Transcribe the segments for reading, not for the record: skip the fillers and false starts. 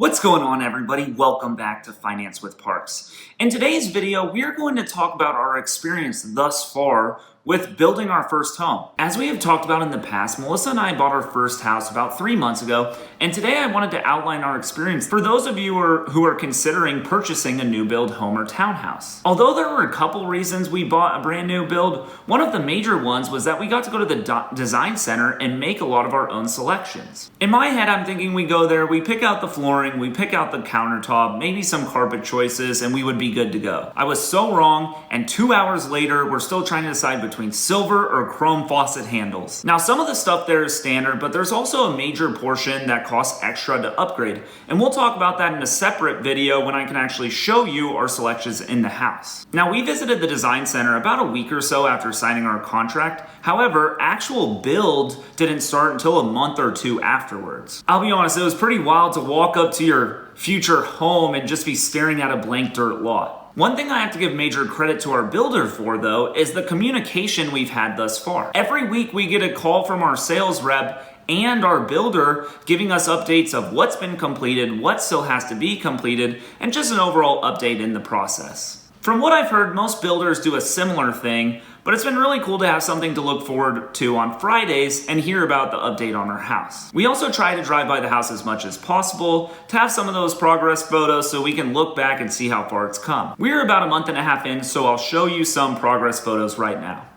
What's going on, everybody? Welcome back to Finance with Parks. In today's video, we are going to talk about our experience thus far with building our first home. As we have talked about in the past, Melissa and I bought our first house about 3 months ago, and today I wanted to outline our experience for those of you who are considering purchasing a new build home or townhouse. Although there were a couple reasons we bought a brand new build, one of the major ones was that we got to go to the design center and make a lot of our own selections. In my head, I'm thinking we go there, we pick out the flooring, we pick out the countertop, maybe some carpet choices, and we would be good to go. I was so wrong, and 2 hours later, we're still trying to decide between silver or chrome faucet handles. Now, some of the stuff there is standard, but there's also a major portion that costs extra to upgrade, and we'll talk about that in a separate video when I can actually show you our selections in the house. Now, we visited the design center about a week or so after signing our contract. However, actual build didn't start until a month or two afterwards. I'll be honest, it was pretty wild to walk up to your future home and just be staring at a blank dirt lot. One thing I have to give major credit to our builder for, though, is the communication we've had thus far. Every week we get a call from our sales rep and our builder giving us updates of what's been completed, what still has to be completed, and just an overall update in the process. From what I've heard, most builders do a similar thing, but it's been really cool to have something to look forward to on Fridays and hear about the update on our house. We also try to drive by the house as much as possible to have some of those progress photos so we can look back and see how far it's come. We're about a month and a half in, so I'll show you some progress photos right now.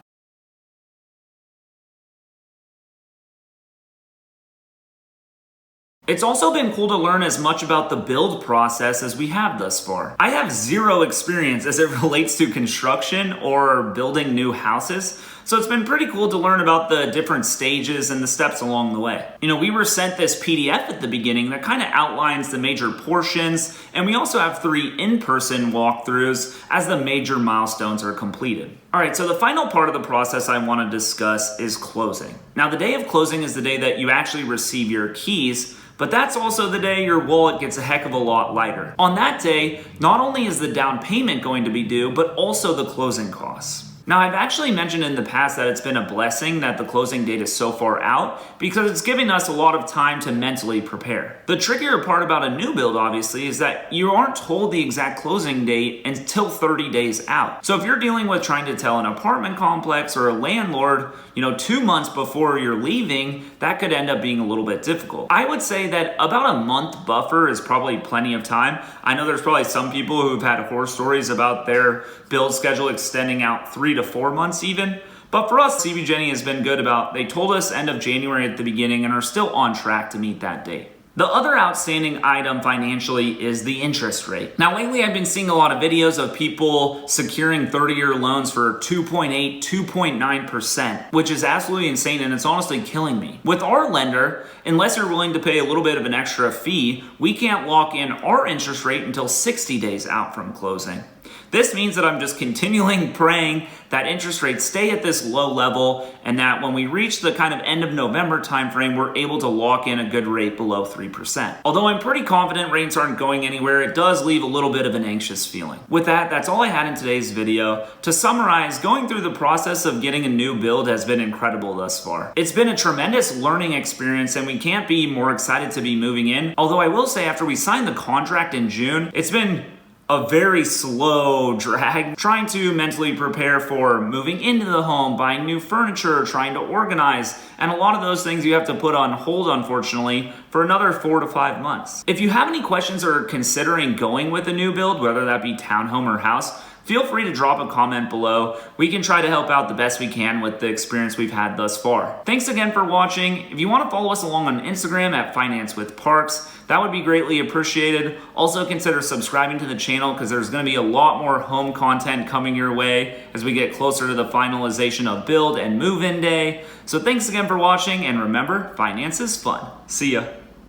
It's also been cool to learn as much about the build process as we have thus far. I have zero experience as it relates to construction or building new houses, so it's been pretty cool to learn about the different stages and the steps along the way. You know, we were sent this PDF at the beginning that kind of outlines the major portions, and we also have 3 in-person walkthroughs as the major milestones are completed. All right, so the final part of the process I want to discuss is closing. Now, the day of closing is the day that you actually receive your keys, but that's also the day your wallet gets a heck of a lot lighter. On that day, not only is the down payment going to be due, but also the closing costs. Now, I've actually mentioned in the past that it's been a blessing that the closing date is so far out because it's giving us a lot of time to mentally prepare. The trickier part about a new build, obviously, is that you aren't told the exact closing date until 30 days out. So if you're dealing with trying to tell an apartment complex or a landlord, 2 months before you're leaving, that could end up being a little bit difficult. I would say that about a month buffer is probably plenty of time. I know there's probably some people who've had horror stories about their build schedule extending out 3 to 4 months even. But for us, CB Jenny has been good about, they told us end of January at the beginning and are still on track to meet that date. The other outstanding item financially is the interest rate. Now, lately I've been seeing a lot of videos of people securing 30-year loans for 2.8, 2.9%, which is absolutely insane, and it's honestly killing me. With our lender, unless you're willing to pay a little bit of an extra fee, we can't lock in our interest rate until 60 days out from closing. This means that I'm just continually praying that interest rates stay at this low level and that when we reach the kind of end of November timeframe, we're able to lock in a good rate below 3%. Although I'm pretty confident rates aren't going anywhere, it does leave a little bit of an anxious feeling. With that, that's all I had in today's video. To summarize, going through the process of getting a new build has been incredible thus far. It's been a tremendous learning experience and we can't be more excited to be moving in. Although I will say after we signed the contract in June, it's been a very slow drag, trying to mentally prepare for moving into the home, buying new furniture, trying to organize, and a lot of those things you have to put on hold, unfortunately, for another 4 to 5 months. If you have any questions or are considering going with a new build, whether that be townhome or house, feel free to drop a comment below. We can try to help out the best we can with the experience we've had thus far. Thanks again for watching. If you want to follow us along on Instagram at Finance with Parks, that would be greatly appreciated. Also consider subscribing to the channel because there's going to be a lot more home content coming your way as we get closer to the finalization of build and move-in day. So thanks again for watching, and remember, finance is fun. See ya.